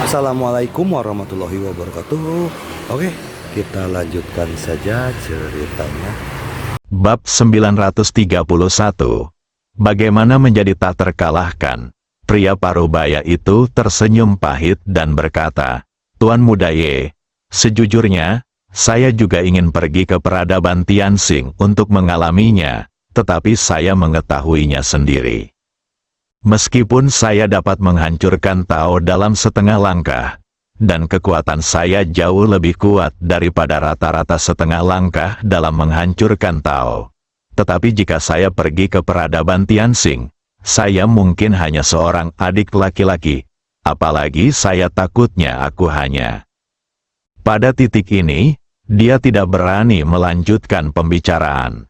Assalamualaikum warahmatullahi wabarakatuh. Oke, kita lanjutkan saja ceritanya. Bab 931. Bagaimana menjadi tak terkalahkan? Pria parubaya itu tersenyum pahit dan berkata, "Tuan Muda Ye, sejujurnya, saya juga ingin pergi ke peradaban Tianxing untuk mengalaminya, tetapi saya mengetahuinya sendiri. Meskipun saya dapat menghancurkan Tao dalam setengah langkah, dan kekuatan saya jauh lebih kuat daripada rata-rata setengah langkah dalam menghancurkan Tao. Tetapi jika saya pergi ke peradaban Tianxing, saya mungkin hanya seorang adik laki-laki, apalagi saya takutnya aku hanya." Pada titik ini, dia tidak berani melanjutkan pembicaraan.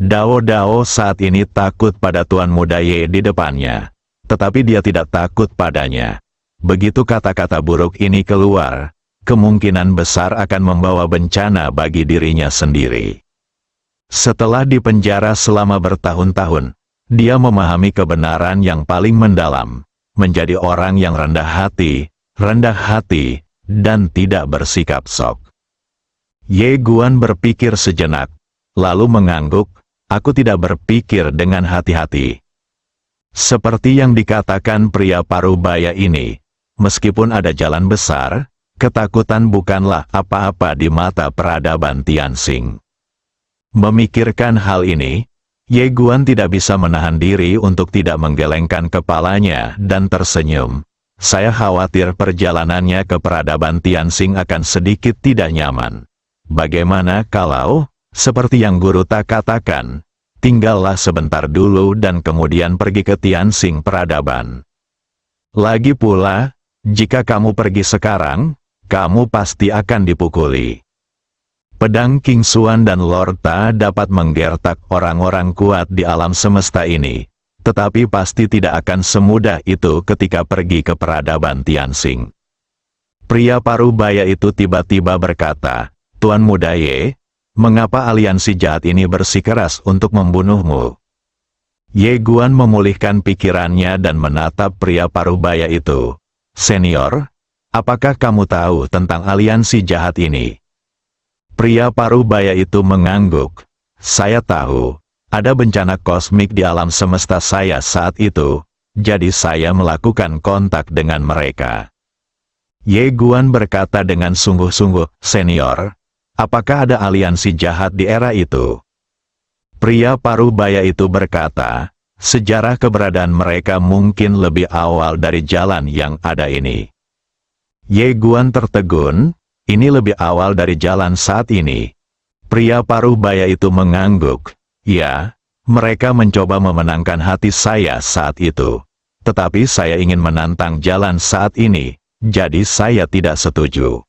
Dao saat ini takut pada Tuan Muda Ye di depannya, tetapi dia tidak takut padanya. Begitu kata-kata buruk ini keluar, kemungkinan besar akan membawa bencana bagi dirinya sendiri. Setelah dipenjara selama bertahun-tahun, dia memahami kebenaran yang paling mendalam, menjadi orang yang rendah hati, dan tidak bersikap sok. Ye Guan berpikir sejenak, lalu mengangguk, "Aku tidak berpikir dengan hati-hati." Seperti yang dikatakan pria parubaya ini, meskipun ada jalan besar, ketakutan bukanlah apa-apa di mata peradaban Tianxing. Memikirkan hal ini, Ye Guan tidak bisa menahan diri untuk tidak menggelengkan kepalanya dan tersenyum. "Saya khawatir perjalanannya ke peradaban Tianxing akan sedikit tidak nyaman. Bagaimana kalau, seperti yang Guru Tak katakan, tinggallah sebentar dulu dan kemudian pergi ke Tianxing peradaban. Lagi pula, jika kamu pergi sekarang, kamu pasti akan dipukuli." Pedang King Xuan dan Lord Ta dapat menggertak orang-orang kuat di alam semesta ini, tetapi pasti tidak akan semudah itu ketika pergi ke peradaban Tianxing. Pria parubaya itu tiba-tiba berkata, "Tuan Muda Ye, mengapa aliansi jahat ini bersikeras untuk membunuhmu?" Ye Guan memulihkan pikirannya dan menatap pria parubaya itu. "Senior, apakah kamu tahu tentang aliansi jahat ini?" Pria parubaya itu mengangguk. "Saya tahu, ada bencana kosmik di alam semesta saya saat itu, jadi saya melakukan kontak dengan mereka." Ye Guan berkata dengan sungguh-sungguh, "Senior, apakah ada aliansi jahat di era itu?" Pria parubaya itu berkata, "Sejarah keberadaan mereka mungkin lebih awal dari jalan yang ada ini." Ye Guan tertegun, "Ini lebih awal dari jalan saat ini." Pria parubaya itu mengangguk, "Ya, mereka mencoba memenangkan hati saya saat itu. Tetapi saya ingin menantang jalan saat ini, jadi saya tidak setuju."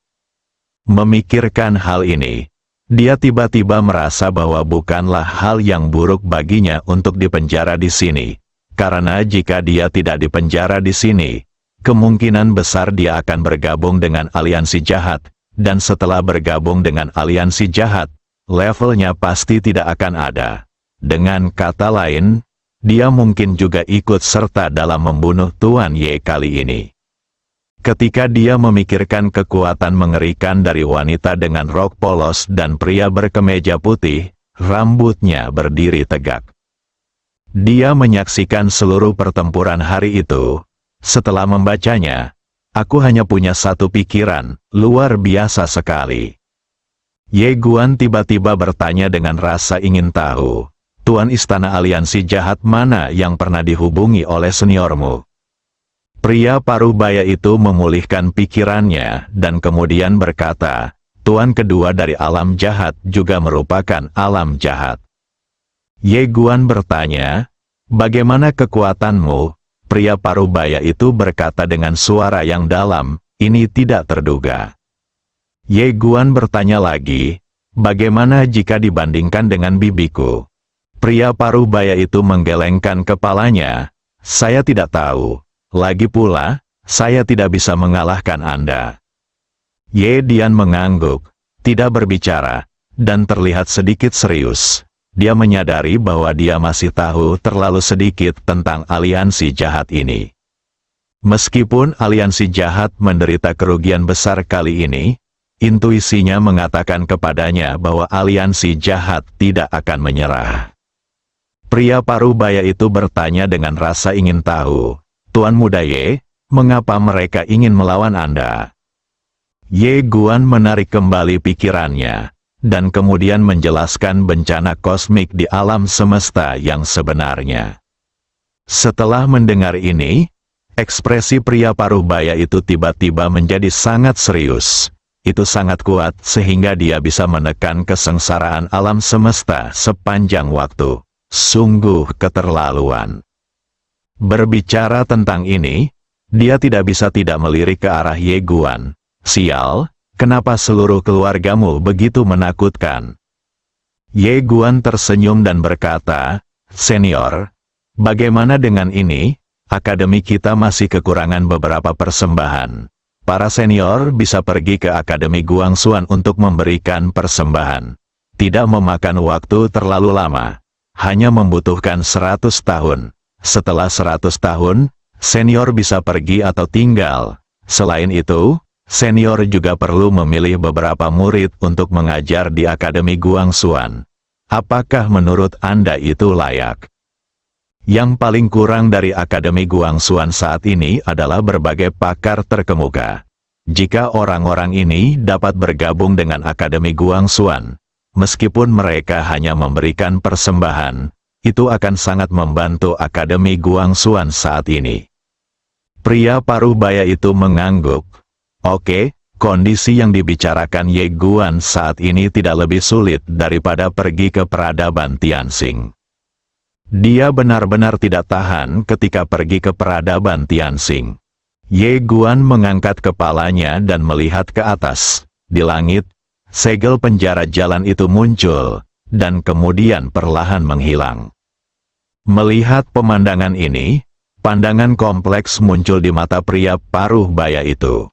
Memikirkan hal ini, dia tiba-tiba merasa bahwa bukanlah hal yang buruk baginya untuk dipenjara di sini, karena jika dia tidak dipenjara di sini, kemungkinan besar dia akan bergabung dengan aliansi jahat, dan setelah bergabung dengan aliansi jahat, levelnya pasti tidak akan ada. Dengan kata lain, dia mungkin juga ikut serta dalam membunuh Tuan Ye kali ini. Ketika dia memikirkan kekuatan mengerikan dari wanita dengan rok polos dan pria berkemeja putih, rambutnya berdiri tegak. Dia menyaksikan seluruh pertempuran hari itu. Setelah membacanya, "Aku hanya punya satu pikiran, luar biasa sekali." Ye Guan tiba-tiba bertanya dengan rasa ingin tahu, "Tuan istana aliansi jahat mana yang pernah dihubungi oleh seniormu?" Pria parubaya itu memulihkan pikirannya dan kemudian berkata, "Tuan kedua dari alam jahat juga merupakan alam jahat." Ye Guan bertanya, "Bagaimana kekuatanmu?" Pria parubaya itu berkata dengan suara yang dalam, "Ini tidak terduga." Ye Guan bertanya lagi, "Bagaimana jika dibandingkan dengan bibiku?" Pria parubaya itu menggelengkan kepalanya, "Saya tidak tahu. Lagi pula, saya tidak bisa mengalahkan Anda." Ye Dian mengangguk, tidak berbicara, dan terlihat sedikit serius. Dia menyadari bahwa dia masih tahu terlalu sedikit tentang aliansi jahat ini. Meskipun aliansi jahat menderita kerugian besar kali ini, intuisinya mengatakan kepadanya bahwa aliansi jahat tidak akan menyerah. Pria parubaya itu bertanya dengan rasa ingin tahu, "Tuan Muda Ye, mengapa mereka ingin melawan Anda?" Ye Guan menarik kembali pikirannya, dan kemudian menjelaskan bencana kosmik di alam semesta yang sebenarnya. Setelah mendengar ini, ekspresi pria parubaya itu tiba-tiba menjadi sangat serius. Itu sangat kuat sehingga dia bisa menekan kesengsaraan alam semesta sepanjang waktu. Sungguh keterlaluan. Berbicara tentang ini, dia tidak bisa tidak melirik ke arah Ye Guan. "Sial, kenapa seluruh keluargamu begitu menakutkan?" Ye Guan tersenyum dan berkata, "Senior, bagaimana dengan ini? Akademi kita masih kekurangan beberapa persembahan. Para senior bisa pergi ke Akademi Guangxuan untuk memberikan persembahan. Tidak memakan waktu terlalu lama. Hanya membutuhkan 100 tahun. Setelah 100 tahun, senior bisa pergi atau tinggal. Selain itu, senior juga perlu memilih beberapa murid untuk mengajar di Akademi Guangxuan. Apakah menurut Anda itu layak?" Yang paling kurang dari Akademi Guangxuan saat ini adalah berbagai pakar terkemuka. Jika orang-orang ini dapat bergabung dengan Akademi Guangxuan, meskipun mereka hanya memberikan persembahan, itu akan sangat membantu Akademi Guangxuan saat ini. Pria parubaya itu mengangguk. Oke, kondisi yang dibicarakan Ye Guan saat ini tidak lebih sulit daripada pergi ke peradaban Tianxing. Dia benar-benar tidak tahan ketika pergi ke peradaban Tianxing. Ye Guan mengangkat kepalanya dan melihat ke atas. Di langit, segel penjara jalan itu muncul, dan kemudian perlahan menghilang. Melihat pemandangan ini, pandangan kompleks muncul di mata pria paruh baya itu.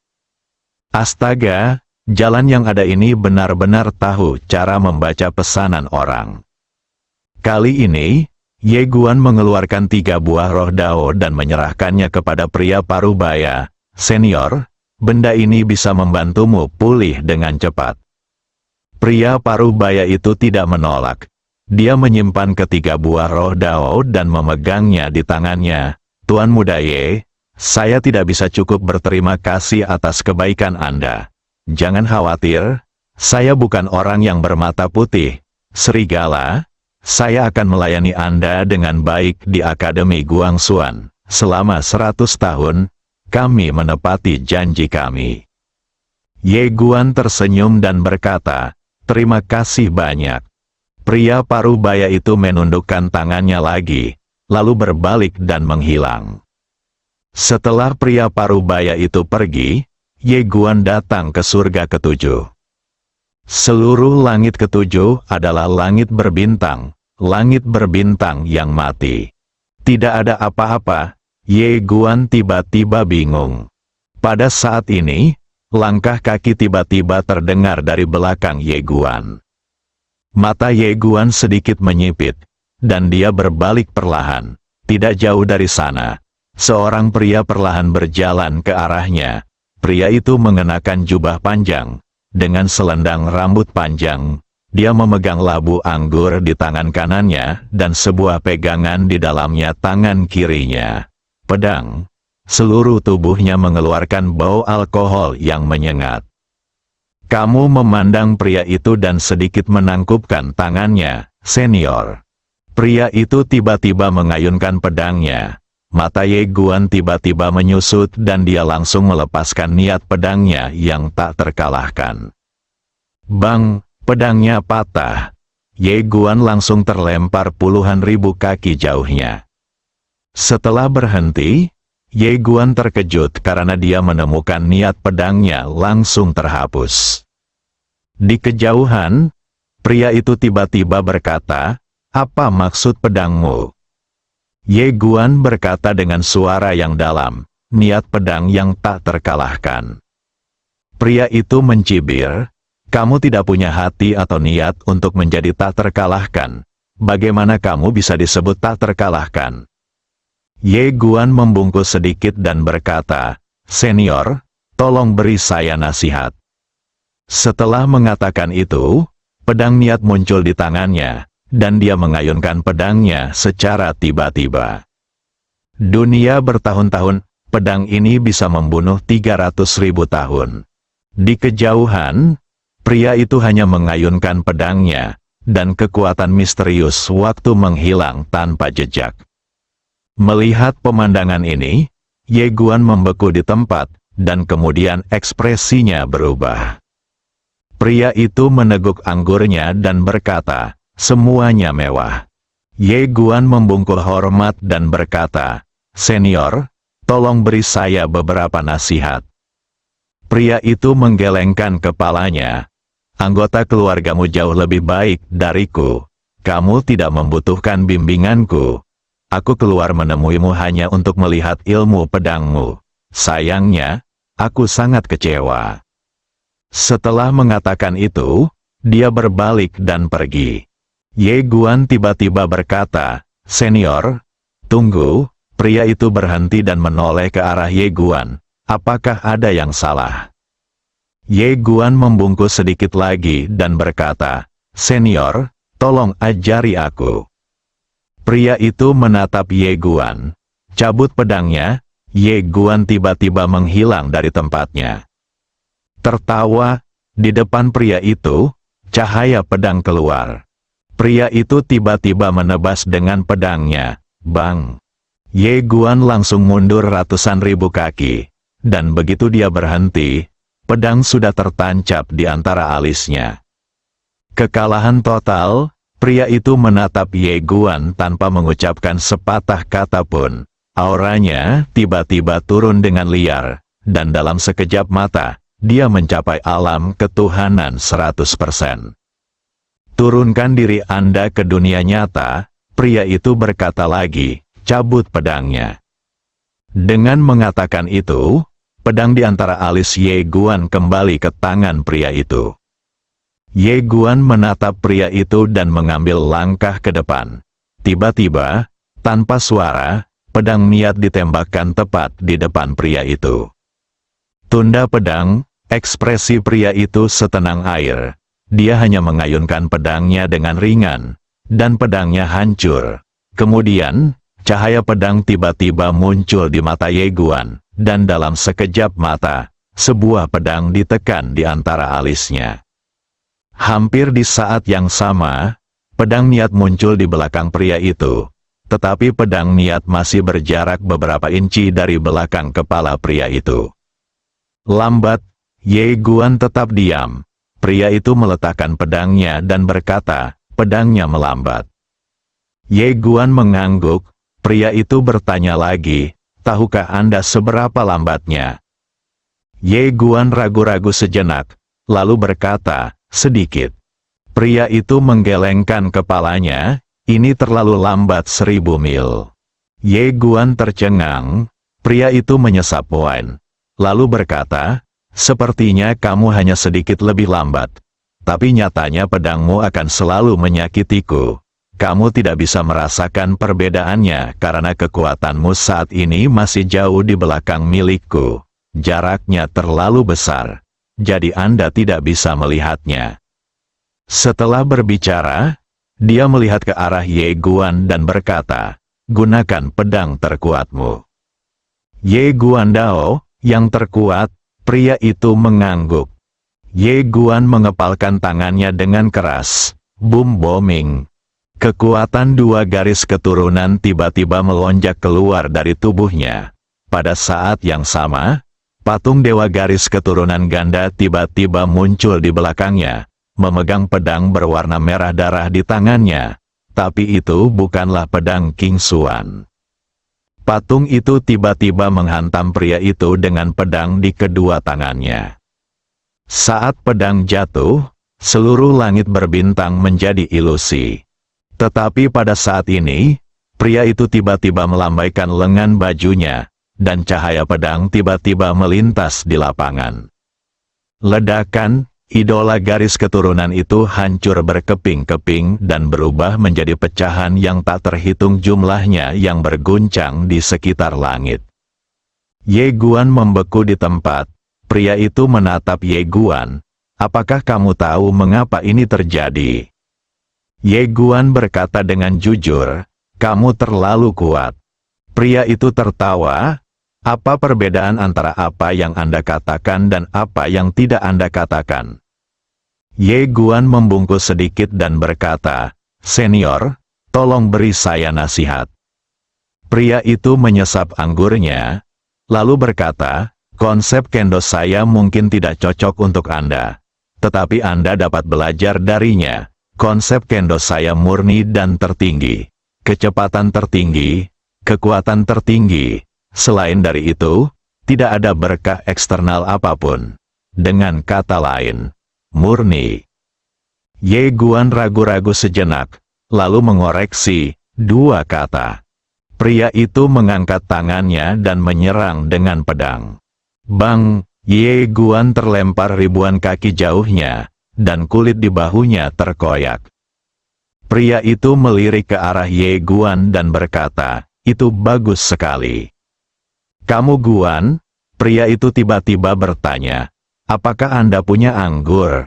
Astaga, jalan yang ada ini benar-benar tahu cara membaca pesanan orang. Kali ini, Ye Guan mengeluarkan 3 buah roh dao dan menyerahkannya kepada pria parubaya. "Senior, benda ini bisa membantumu pulih dengan cepat." Pria parubaya itu tidak menolak. Dia menyimpan ketiga buah roh dao dan memegangnya di tangannya. "Tuan Muda Ye, saya tidak bisa cukup berterima kasih atas kebaikan Anda. Jangan khawatir, saya bukan orang yang bermata putih. Serigala, saya akan melayani Anda dengan baik di Akademi Guangxuan. Selama 100 tahun, kami menepati janji kami." Ye Guan tersenyum dan berkata, "Terima kasih banyak." Pria parubaya itu menundukkan tangannya lagi, lalu berbalik dan menghilang. Setelah pria parubaya itu pergi, Ye Guan datang ke surga ketujuh. Seluruh langit ketujuh adalah langit berbintang yang mati. Tidak ada apa-apa. Ye Guan tiba-tiba bingung. Pada saat ini, langkah kaki tiba-tiba terdengar dari belakang Ye Guan. Mata Ye Guan sedikit menyipit, dan dia berbalik perlahan. Tidak jauh dari sana, seorang pria perlahan berjalan ke arahnya. Pria itu mengenakan jubah panjang, dengan selendang rambut panjang. Dia memegang labu anggur di tangan kanannya, dan sebuah pegangan di dalamnya tangan kirinya. Pedang. Seluruh tubuhnya mengeluarkan bau alkohol yang menyengat. Kamu memandang pria itu dan sedikit menangkupkan tangannya, "Senior." Pria itu tiba-tiba mengayunkan pedangnya. Mata Ye Guan tiba-tiba menyusut dan dia langsung melepaskan niat pedangnya yang tak terkalahkan. Bang! Pedangnya patah. Ye Guan langsung terlempar puluhan ribu kaki jauhnya. Setelah berhenti, Ye Guan terkejut karena dia menemukan niat pedangnya langsung terhapus. Di kejauhan, pria itu tiba-tiba berkata, "Apa maksud pedangmu?" Ye Guan berkata dengan suara yang dalam, "Niat pedang yang tak terkalahkan." Pria itu mencibir, "Kamu tidak punya hati atau niat untuk menjadi tak terkalahkan. Bagaimana kamu bisa disebut tak terkalahkan?" Ye Guan membungkuk sedikit dan berkata, "Senior, tolong beri saya nasihat." Setelah mengatakan itu, pedang niat muncul di tangannya, dan dia mengayunkan pedangnya secara tiba-tiba. Dunia bertahun-tahun, pedang ini bisa membunuh 300.000 tahun. Di kejauhan, pria itu hanya mengayunkan pedangnya, dan kekuatan misterius waktu menghilang tanpa jejak. Melihat pemandangan ini, Ye Guan membeku di tempat, dan kemudian ekspresinya berubah. Pria itu meneguk anggurnya dan berkata, "Semuanya mewah." Ye Guan membungkuk hormat dan berkata, "Senior, tolong beri saya beberapa nasihat." Pria itu menggelengkan kepalanya. "Anggota keluargamu jauh lebih baik dariku. Kamu tidak membutuhkan bimbinganku. Aku keluar menemuimu hanya untuk melihat ilmu pedangmu. Sayangnya, aku sangat kecewa." Setelah mengatakan itu, dia berbalik dan pergi. Ye Guan tiba-tiba berkata, "Senior, tunggu." Pria itu berhenti dan menoleh ke arah Ye Guan. "Apakah ada yang salah?" Ye Guan membungkuk sedikit lagi dan berkata, "Senior, tolong ajari aku." Pria itu menatap Ye Guan. Cabut pedangnya, Ye Guan tiba-tiba menghilang dari tempatnya. Tertawa, di depan pria itu, cahaya pedang keluar. Pria itu tiba-tiba menebas dengan pedangnya. Bang! Ye Guan langsung mundur ratusan ribu kaki. Dan begitu dia berhenti, pedang sudah tertancap di antara alisnya. Kekalahan total, pria itu menatap Ye Guan tanpa mengucapkan sepatah kata pun. Auranya tiba-tiba turun dengan liar, dan dalam sekejap mata, dia mencapai alam ketuhanan 100%. "Turunkan diri Anda ke dunia nyata," pria itu berkata lagi, "cabut pedangnya." Dengan mengatakan itu, pedang di antara alis Ye Guan kembali ke tangan pria itu. Ye Guan menatap pria itu dan mengambil langkah ke depan. Tiba-tiba, tanpa suara, pedang niat ditembakkan tepat di depan pria itu. Tunda pedang, ekspresi pria itu setenang air. Dia hanya mengayunkan pedangnya dengan ringan, dan pedangnya hancur. Kemudian, cahaya pedang tiba-tiba muncul di mata Ye Guan, dan dalam sekejap mata, sebuah pedang ditekan di antara alisnya. Hampir di saat yang sama, pedang niat muncul di belakang pria itu, tetapi pedang niat masih berjarak beberapa inci dari belakang kepala pria itu. Lambat, Ye Guan tetap diam. Pria itu meletakkan pedangnya dan berkata, "Pedangnya melambat." Ye Guan mengangguk. Pria itu bertanya lagi, "Tahukah Anda seberapa lambatnya?" Ye Guan ragu-ragu sejenak, lalu berkata, "Sedikit." Pria itu menggelengkan kepalanya, "Ini terlalu lambat 1000 mil." Ye Guan tercengang. Pria itu menyesap wine, lalu berkata, "Sepertinya kamu hanya sedikit lebih lambat. Tapi nyatanya pedangmu akan selalu menyakitiku. Kamu tidak bisa merasakan perbedaannya karena kekuatanmu saat ini masih jauh di belakang milikku. Jaraknya terlalu besar. Jadi Anda tidak bisa melihatnya." Setelah berbicara, dia melihat ke arah Ye Guan dan berkata, "Gunakan pedang terkuatmu." Ye Guan Dao, yang terkuat. Pria itu mengangguk. Ye Guan mengepalkan tangannya dengan keras. Boom booming. Kekuatan 2 garis keturunan tiba-tiba melonjak keluar dari tubuhnya. Pada saat yang sama, patung dewa garis keturunan ganda tiba-tiba muncul di belakangnya, memegang pedang berwarna merah darah di tangannya. Tapi itu bukanlah pedang King Xuan. Patung itu tiba-tiba menghantam pria itu dengan pedang di kedua tangannya. Saat pedang jatuh, seluruh langit berbintang menjadi ilusi. Tetapi pada saat ini, pria itu tiba-tiba melambaikan lengan bajunya, dan cahaya pedang tiba-tiba melintas di lapangan. Ledakan, Idola garis keturunan itu hancur berkeping-keping dan berubah menjadi pecahan yang tak terhitung jumlahnya yang berguncang di sekitar langit. Ye Guan membeku di tempat. Pria itu menatap Ye Guan. Apakah kamu tahu mengapa ini terjadi? Ye Guan berkata dengan jujur, kamu terlalu kuat. Pria itu tertawa. Apa perbedaan antara apa yang Anda katakan dan apa yang tidak Anda katakan? Ye Guan membungkuk sedikit dan berkata, Senior, tolong beri saya nasihat. Pria itu menyesap anggurnya, lalu berkata, konsep kendo saya mungkin tidak cocok untuk Anda. Tetapi Anda dapat belajar darinya. Konsep kendo saya murni dan tertinggi. Kecepatan tertinggi, kekuatan tertinggi. Selain dari itu, tidak ada berkah eksternal apapun. Dengan kata lain, murni. Ye Guan ragu-ragu sejenak, lalu mengoreksi dua kata. Pria itu mengangkat tangannya dan menyerang dengan pedang. Bang, Ye Guan terlempar ribuan kaki jauhnya, dan kulit di bahunya terkoyak. Pria itu melirik ke arah Ye Guan dan berkata, itu bagus sekali. Kamu Guan? Pria itu tiba-tiba bertanya, apakah Anda punya anggur?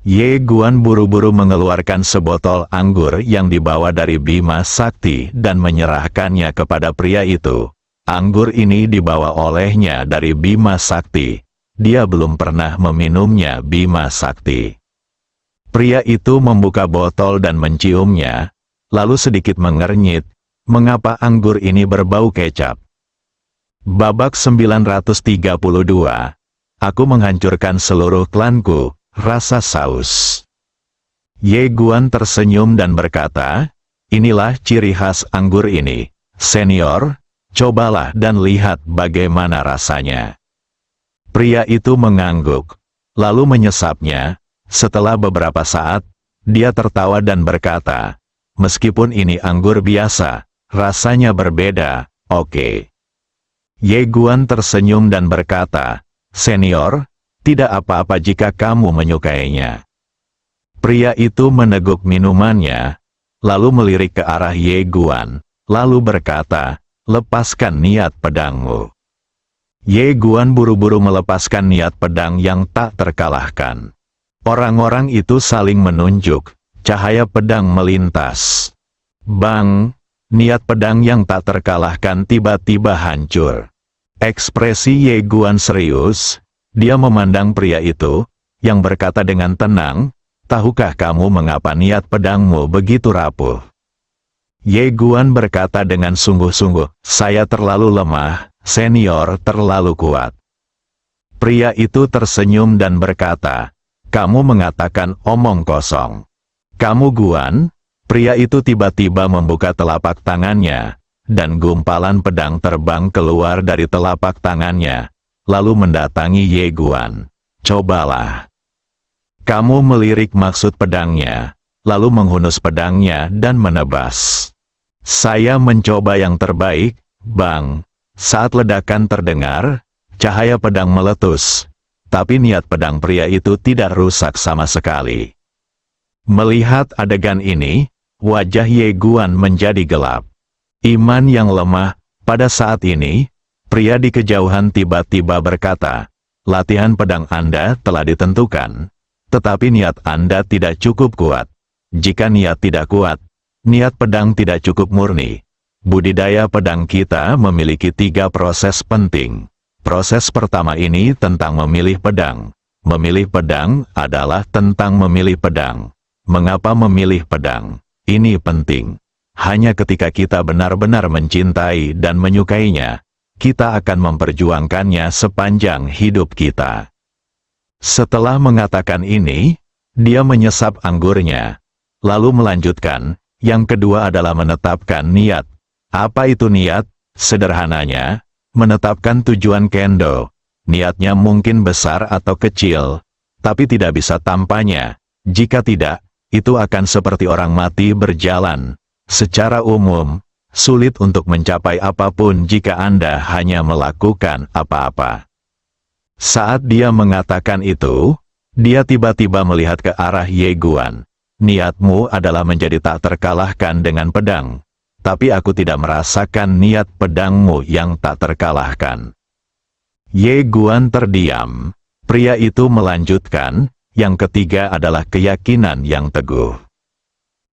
Ye Guan buru-buru mengeluarkan sebotol anggur yang dibawa dari Bima Sakti dan menyerahkannya kepada pria itu. Anggur ini dibawa olehnya dari Bima Sakti. Dia belum pernah meminumnya Bima Sakti. Pria itu membuka botol dan menciumnya, lalu sedikit mengernyit, mengapa anggur ini berbau kecap? Babak 932. Aku menghancurkan seluruh klanku, rasa saus. Ye Guan tersenyum dan berkata, inilah ciri khas anggur ini. Senior, cobalah dan lihat bagaimana rasanya. Pria itu mengangguk, lalu menyesapnya. Setelah beberapa saat, dia tertawa dan berkata, meskipun ini anggur biasa, rasanya berbeda, oke. Ye Guan tersenyum dan berkata, Senior, tidak apa-apa jika kamu menyukainya. Pria itu meneguk minumannya, lalu melirik ke arah Ye Guan, lalu berkata, lepaskan niat pedangmu. Ye Guan buru-buru melepaskan niat pedang yang tak terkalahkan. Orang-orang itu saling menunjuk, cahaya pedang melintas. Bang! Niat pedang yang tak terkalahkan tiba-tiba hancur. Ekspresi Ye Guan serius. Dia memandang pria itu, yang berkata dengan tenang, tahukah kamu mengapa niat pedangmu begitu rapuh? Ye Guan berkata dengan sungguh-sungguh, saya terlalu lemah, senior terlalu kuat. Pria itu tersenyum dan berkata, kamu mengatakan omong kosong. Kamu Guan? Pria itu tiba-tiba membuka telapak tangannya, dan gumpalan pedang terbang keluar dari telapak tangannya, lalu mendatangi Ye Guan. Cobalah. Kamu melirik maksud pedangnya, lalu menghunus pedangnya dan menebas. Saya mencoba yang terbaik, Bang. Saat ledakan terdengar, cahaya pedang meletus, tapi niat pedang pria itu tidak rusak sama sekali. Melihat adegan ini, wajah Ye Guan menjadi gelap. Iman yang lemah. Pada saat ini, pria di kejauhan tiba-tiba berkata, latihan pedang Anda telah ditentukan, tetapi niat Anda tidak cukup kuat. Jika niat tidak kuat, niat pedang tidak cukup murni. Budidaya pedang kita memiliki 3 proses penting. Proses pertama ini tentang memilih pedang. Memilih pedang adalah tentang memilih pedang. Mengapa memilih pedang? Ini penting. Hanya ketika kita benar-benar mencintai dan menyukainya, kita akan memperjuangkannya sepanjang hidup kita. Setelah mengatakan ini, dia menyesap anggurnya, lalu melanjutkan, yang kedua adalah menetapkan niat. Apa itu niat? Sederhananya, menetapkan tujuan kendo. Niatnya mungkin besar atau kecil, tapi tidak bisa tampaknya. Jika tidak, itu akan seperti orang mati berjalan. Secara umum, sulit untuk mencapai apapun jika Anda hanya melakukan apa-apa. Saat dia mengatakan itu, Dia tiba-tiba melihat ke arah Ye Guan. Niatmu adalah menjadi tak terkalahkan dengan pedang. Tapi aku tidak merasakan niat pedangmu yang tak terkalahkan. Ye Guan terdiam. Pria itu melanjutkan, yang ketiga adalah keyakinan yang teguh.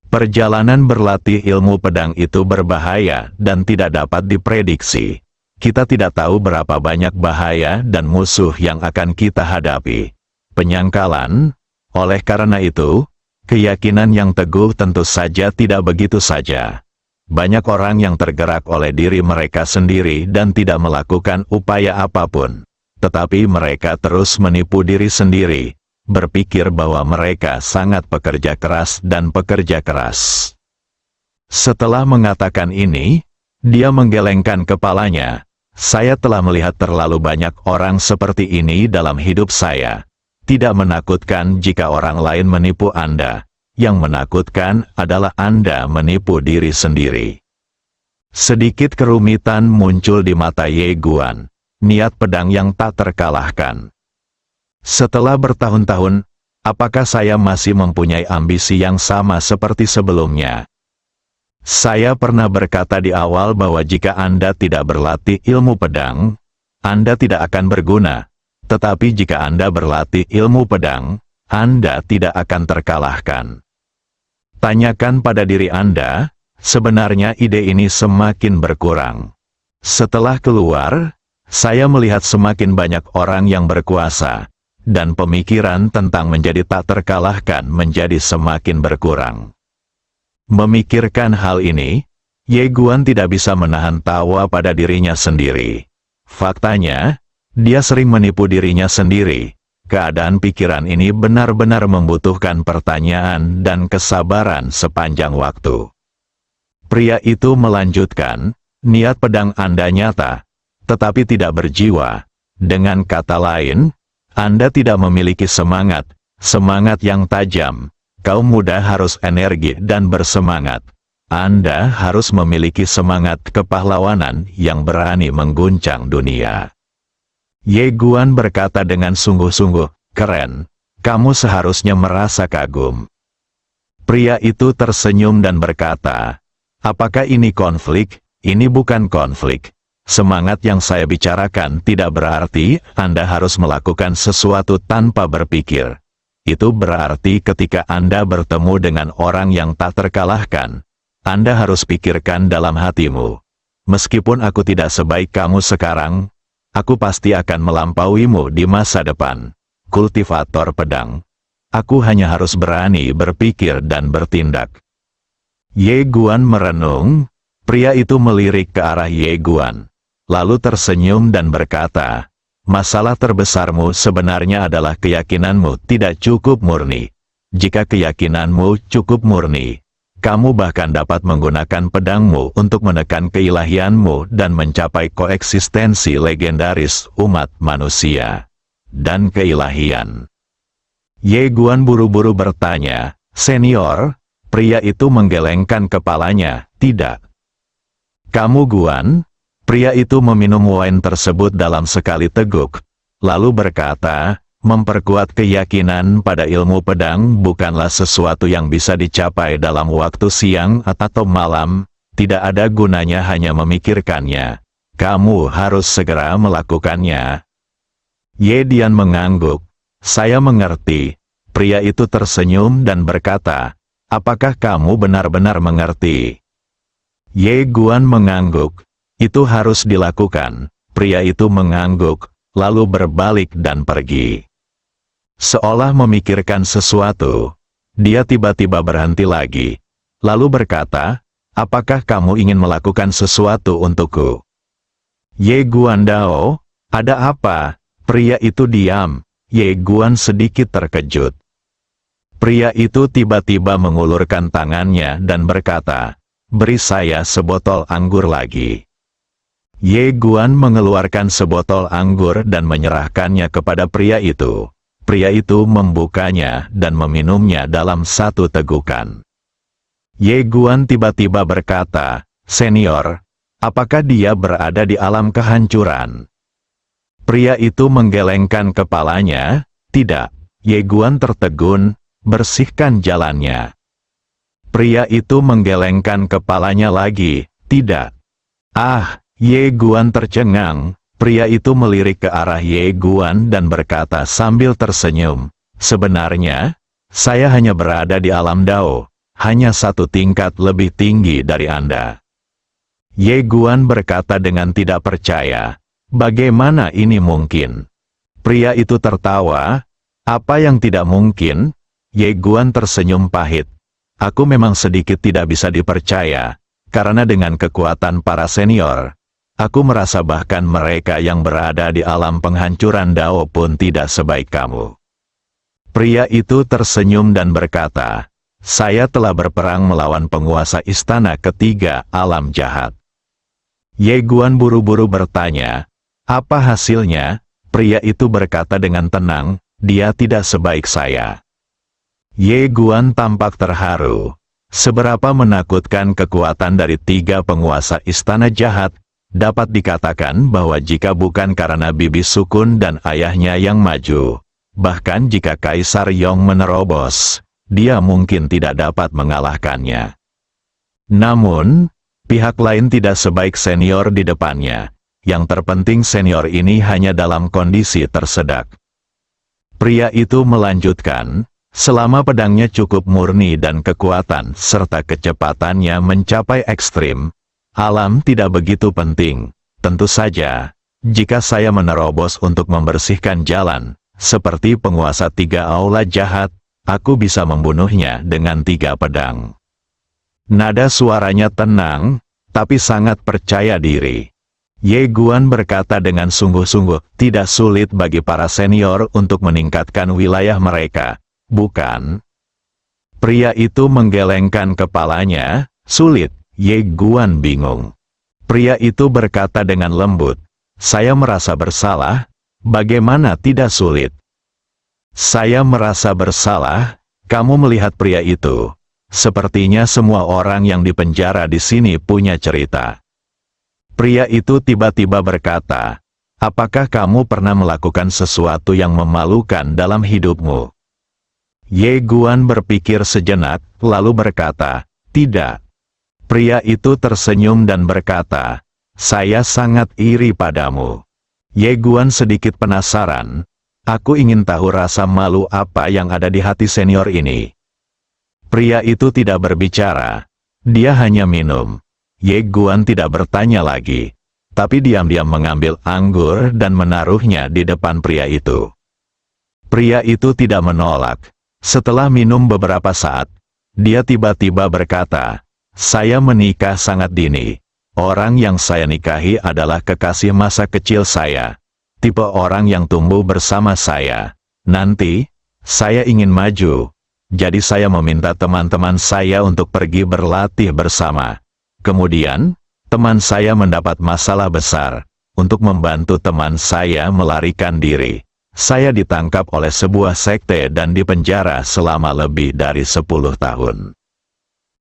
Perjalanan berlatih ilmu pedang itu berbahaya dan tidak dapat diprediksi. Kita tidak tahu berapa banyak bahaya dan musuh yang akan kita hadapi. Penyangkalan, oleh karena itu, keyakinan yang teguh tentu saja tidak begitu saja. Banyak orang yang tergerak oleh diri mereka sendiri dan tidak melakukan upaya apapun. Tetapi mereka terus menipu diri sendiri, berpikir bahwa mereka sangat pekerja keras dan pekerja keras. Setelah mengatakan ini, dia menggelengkan kepalanya. Saya telah melihat terlalu banyak orang seperti ini dalam hidup saya. Tidak menakutkan jika orang lain menipu Anda. Yang menakutkan adalah Anda menipu diri sendiri. Sedikit kerumitan muncul di mata Ye Guan. Niat pedang yang tak terkalahkan. Setelah bertahun-tahun, apakah saya masih mempunyai ambisi yang sama seperti sebelumnya? Saya pernah berkata di awal bahwa jika Anda tidak berlatih ilmu pedang, Anda tidak akan berguna. Tetapi jika Anda berlatih ilmu pedang, Anda tidak akan terkalahkan. Tanyakan pada diri Anda, sebenarnya ide ini semakin berkurang. Setelah keluar, saya melihat semakin banyak orang yang berkuasa, dan pemikiran tentang menjadi tak terkalahkan menjadi semakin berkurang. Memikirkan hal ini, Ye Guan tidak bisa menahan tawa pada dirinya sendiri. Faktanya, dia sering menipu dirinya sendiri. Keadaan pikiran ini benar-benar membutuhkan pertanyaan dan kesabaran sepanjang waktu. Pria itu melanjutkan, niat pedang Anda nyata, tetapi tidak berjiwa. Dengan kata lain, Anda tidak memiliki semangat yang tajam. Kaum muda harus energi dan bersemangat. Anda harus memiliki semangat kepahlawanan yang berani mengguncang dunia. Ye Guan berkata dengan sungguh-sungguh, keren, kamu seharusnya merasa kagum. Pria itu tersenyum dan berkata, apakah ini konflik? Ini bukan konflik. Semangat yang saya bicarakan tidak berarti Anda harus melakukan sesuatu tanpa berpikir. Itu berarti ketika Anda bertemu dengan orang yang tak terkalahkan, Anda harus pikirkan dalam hatimu. Meskipun aku tidak sebaik kamu sekarang, aku pasti akan melampauimu di masa depan. Kultivator pedang. Aku hanya harus berani berpikir dan bertindak. Ye Guan merenung. Pria itu melirik ke arah Ye Guan, lalu tersenyum dan berkata, masalah terbesarmu sebenarnya adalah keyakinanmu tidak cukup murni. Jika keyakinanmu cukup murni, kamu bahkan dapat menggunakan pedangmu untuk menekan keilahianmu dan mencapai koeksistensi legendaris umat manusia dan keilahian. Ye Guan buru-buru bertanya, senior. Pria itu menggelengkan kepalanya, tidak. Kamu Guan? Pria itu meminum wine tersebut dalam sekali teguk, lalu berkata, memperkuat keyakinan pada ilmu pedang bukanlah sesuatu yang bisa dicapai dalam waktu siang atau malam, tidak ada gunanya hanya memikirkannya. Kamu harus segera melakukannya. Ye Dian mengangguk. Saya mengerti. Pria itu tersenyum dan berkata, apakah kamu benar-benar mengerti? Ye Guan mengangguk. Itu harus dilakukan. Pria itu mengangguk, lalu berbalik dan pergi. Seolah memikirkan sesuatu, dia tiba-tiba berhenti lagi, lalu berkata, apakah kamu ingin melakukan sesuatu untukku? Ye Guan Dao, ada apa? Pria itu diam. Ye Guan sedikit terkejut. Pria itu tiba-tiba mengulurkan tangannya dan berkata, beri saya sebotol anggur lagi. Ye Guan mengeluarkan sebotol anggur dan menyerahkannya kepada pria itu. Pria itu membukanya dan meminumnya dalam satu tegukan. Ye Guan tiba-tiba berkata, senior, apakah dia berada di alam kehancuran? Pria itu menggelengkan kepalanya, tidak. Ye Guan tertegun, bersihkan jalannya. Pria itu menggelengkan kepalanya lagi, tidak. Ah, Ye Guan tercengang. Pria itu melirik ke arah Ye Guan dan berkata sambil tersenyum, sebenarnya, saya hanya berada di alam Dao, hanya satu tingkat lebih tinggi dari Anda. Ye Guan berkata dengan tidak percaya, bagaimana ini mungkin? Pria itu tertawa, apa yang tidak mungkin? Ye Guan tersenyum pahit. Aku memang sedikit tidak bisa dipercaya, karena dengan kekuatan para senior, aku merasa bahkan mereka yang berada di alam penghancuran Dao pun tidak sebaik kamu. Pria itu tersenyum dan berkata, saya telah berperang melawan penguasa istana ketiga alam jahat. Ye Guan buru-buru bertanya, apa hasilnya? Pria itu berkata dengan tenang, dia tidak sebaik saya. Ye Guan tampak terharu. Seberapa menakutkan kekuatan dari tiga penguasa istana jahat, dapat dikatakan bahwa jika bukan karena Bibi Sukun dan ayahnya yang maju, bahkan jika Kaisar Yong menerobos, dia mungkin tidak dapat mengalahkannya. Namun, pihak lain tidak sebaik senior di depannya. Yang terpenting senior ini hanya dalam kondisi tersedak. Pria itu melanjutkan, selama pedangnya cukup murni dan kekuatan serta kecepatannya mencapai ekstrim, alam tidak begitu penting. Tentu saja, jika saya menerobos untuk membersihkan jalan, seperti penguasa tiga aula jahat, aku bisa membunuhnya dengan 3 pedang. Nada suaranya tenang, tapi sangat percaya diri. Ye Guan berkata dengan sungguh-sungguh, tidak sulit bagi para senior untuk meningkatkan wilayah mereka, bukan? Pria itu menggelengkan kepalanya, sulit. Ye Guan bingung. Pria itu berkata dengan lembut, saya merasa bersalah, bagaimana tidak sulit? Saya merasa bersalah, kamu melihat pria itu. Sepertinya semua orang yang dipenjara di sini punya cerita. Pria itu tiba-tiba berkata, apakah kamu pernah melakukan sesuatu yang memalukan dalam hidupmu? Ye Guan berpikir sejenak, lalu berkata, tidak. Pria itu tersenyum dan berkata, saya sangat iri padamu. Ye Guan sedikit penasaran, aku ingin tahu rasa malu apa yang ada di hati senior ini. Pria itu tidak berbicara, dia hanya minum. Ye Guan tidak bertanya lagi, tapi diam-diam mengambil anggur dan menaruhnya di depan pria itu. Pria itu tidak menolak. Setelah minum beberapa saat, dia tiba-tiba berkata, saya menikah sangat dini. Orang yang saya nikahi adalah kekasih masa kecil saya. Tipe orang yang tumbuh bersama saya. Nanti, saya ingin maju. Jadi saya meminta teman-teman saya untuk pergi berlatih bersama. Kemudian, teman saya mendapat masalah besar. Untuk membantu teman saya melarikan diri, saya ditangkap oleh sebuah sekte dan dipenjara selama lebih dari 10 tahun.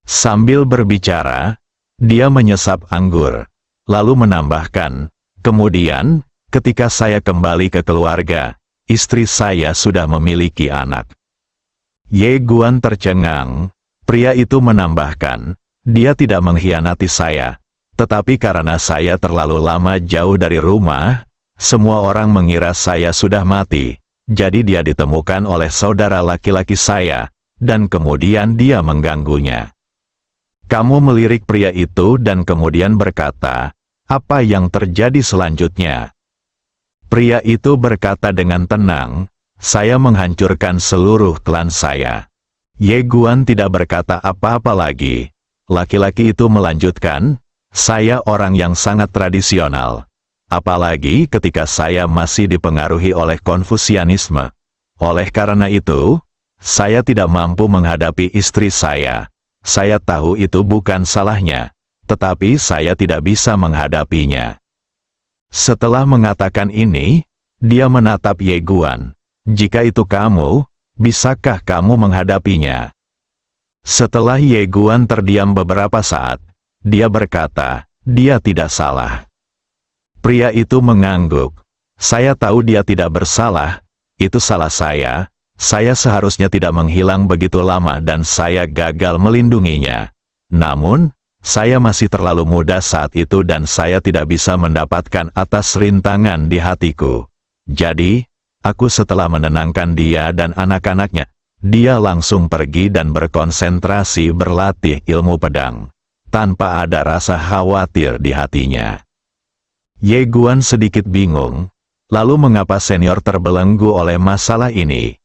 Sambil berbicara, dia menyesap anggur, lalu menambahkan, kemudian, ketika saya kembali ke keluarga, istri saya sudah memiliki anak. Ye Guan tercengang. Pria itu menambahkan, dia tidak mengkhianati saya, tetapi karena saya terlalu lama jauh dari rumah, semua orang mengira saya sudah mati, jadi dia ditemukan oleh saudara laki-laki saya, dan kemudian dia mengganggunya. Kamu melirik pria itu dan kemudian berkata, apa yang terjadi selanjutnya? Pria itu berkata dengan tenang, saya menghancurkan seluruh klan saya. Ye Guan tidak berkata apa-apa lagi. Laki-laki itu melanjutkan, saya orang yang sangat tradisional. Apalagi ketika saya masih dipengaruhi oleh Konfusianisme. Oleh karena itu, saya tidak mampu menghadapi istri saya. Saya tahu itu bukan salahnya, tetapi saya tidak bisa menghadapinya. Setelah mengatakan ini, dia menatap Ye Guan. Jika itu kamu, bisakah kamu menghadapinya? Setelah Ye Guan terdiam beberapa saat, dia berkata, dia tidak salah. Pria itu mengangguk. Saya tahu dia tidak bersalah, itu salah saya, Saya seharusnya tidak menghilang begitu lama dan saya gagal melindunginya. Namun, saya masih terlalu muda saat itu dan saya tidak bisa mendapatkan atas rintangan di hatiku. Jadi, aku setelah menenangkan dia dan anak-anaknya, dia langsung pergi dan berkonsentrasi berlatih ilmu pedang, tanpa ada rasa khawatir di hatinya. Ye Guan sedikit bingung, lalu mengapa senior terbelenggu oleh masalah ini?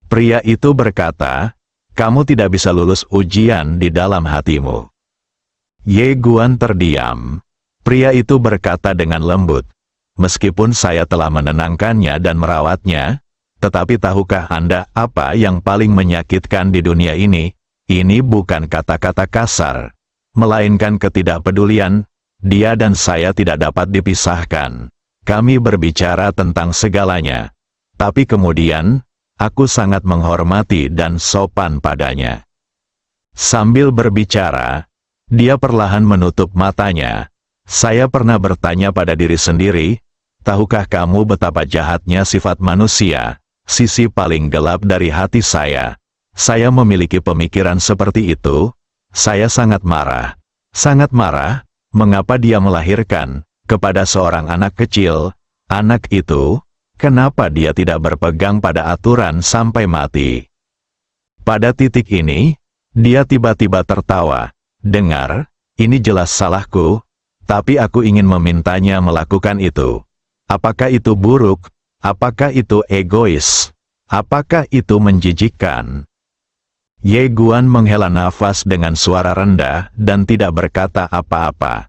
Pria itu berkata, kamu tidak bisa lulus ujian di dalam hatimu. Ye Guan terdiam. Pria itu berkata dengan lembut, meskipun saya telah menenangkannya dan merawatnya, tetapi tahukah Anda apa yang paling menyakitkan di dunia ini? Ini bukan kata-kata kasar, melainkan ketidakpedulian. Dia dan saya tidak dapat dipisahkan. Kami berbicara tentang segalanya. Tapi kemudian, aku sangat menghormati dan sopan padanya. Sambil berbicara, dia perlahan menutup matanya. Saya pernah bertanya pada diri sendiri, tahukah kamu betapa jahatnya sifat manusia, sisi paling gelap dari hati saya? Saya memiliki pemikiran seperti itu. Saya sangat marah. Sangat marah, mengapa dia melahirkan, kepada seorang anak kecil, anak itu, kenapa dia tidak berpegang pada aturan sampai mati? Pada titik ini, dia tiba-tiba tertawa. Dengar, ini jelas salahku, tapi aku ingin memintanya melakukan itu. Apakah itu buruk? Apakah itu egois? Apakah itu menjijikkan? Ye Guan menghela nafas dengan suara rendah dan tidak berkata apa-apa.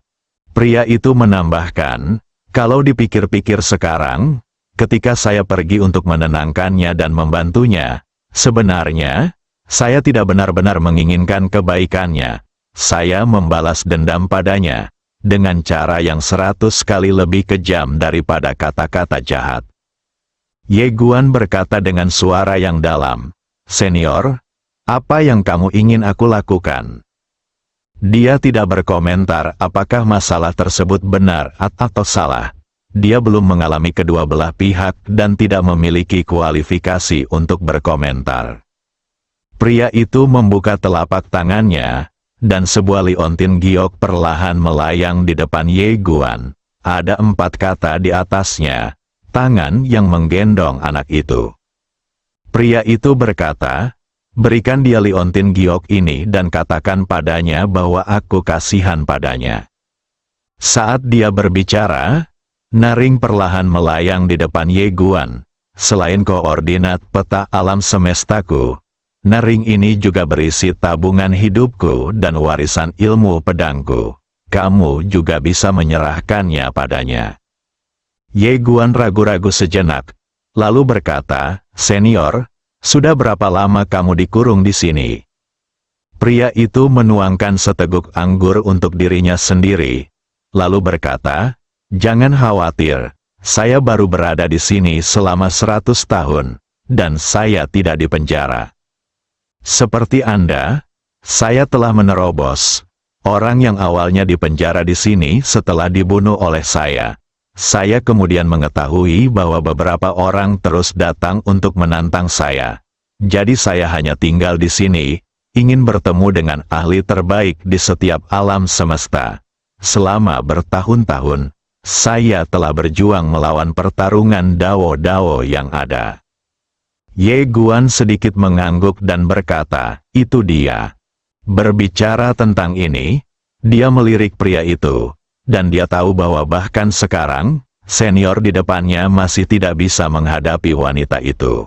Pria itu menambahkan, kalau dipikir-pikir sekarang, ketika saya pergi untuk menenangkannya dan membantunya, sebenarnya, saya tidak benar-benar menginginkan kebaikannya. Saya membalas dendam padanya, dengan cara yang 100 kali lebih kejam daripada kata-kata jahat. Ye Guan berkata dengan suara yang dalam, senior, apa yang kamu ingin aku lakukan? Dia tidak berkomentar apakah masalah tersebut benar atau salah. Dia belum mengalami kedua belah pihak dan tidak memiliki kualifikasi untuk berkomentar. Pria itu membuka telapak tangannya, dan sebuah liontin giok perlahan melayang di depan Ye Guan. Ada 4 kata di atasnya, tangan yang menggendong anak itu. Pria itu berkata, berikan dia liontin giok ini dan katakan padanya bahwa aku kasihan padanya. Saat dia berbicara, naring perlahan melayang di depan Ye Guan. Selain koordinat peta alam semestaku, naring ini juga berisi tabungan hidupku dan warisan ilmu pedangku. Kamu juga bisa menyerahkannya padanya. Ye Guan ragu-ragu sejenak, lalu berkata, senior, sudah berapa lama kamu dikurung di sini? Pria itu menuangkan seteguk anggur untuk dirinya sendiri, lalu berkata, jangan khawatir, saya baru berada di sini selama 100 tahun, dan saya tidak dipenjara. Seperti Anda, saya telah menerobos. Orang yang awalnya dipenjara di sini setelah dibunuh oleh saya. Saya kemudian mengetahui bahwa beberapa orang terus datang untuk menantang saya. Jadi saya hanya tinggal di sini, ingin bertemu dengan ahli terbaik di setiap alam semesta. Selama bertahun-tahun, saya telah berjuang melawan pertarungan Dao-Dao yang ada. Ye Guan sedikit mengangguk dan berkata, itu dia. Berbicara tentang ini, dia melirik pria itu, dan dia tahu bahwa bahkan sekarang, senior di depannya masih tidak bisa menghadapi wanita itu.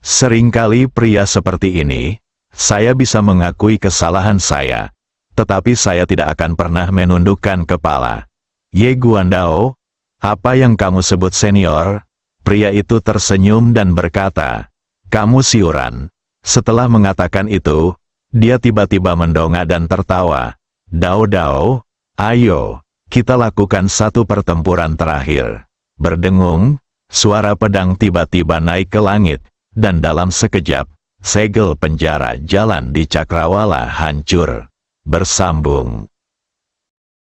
Seringkali pria seperti ini, saya bisa mengakui kesalahan saya, tetapi saya tidak akan pernah menundukkan kepala. Ye Guandao, apa yang kamu sebut senior? Pria itu tersenyum dan berkata, kamu siuran. Setelah mengatakan itu, dia tiba-tiba mendongak dan tertawa. Dao-Dao, ayo, kita lakukan satu pertempuran terakhir. Berdengung, suara pedang tiba-tiba naik ke langit, dan dalam sekejap, segel penjara jalan di Cakrawala hancur. Bersambung.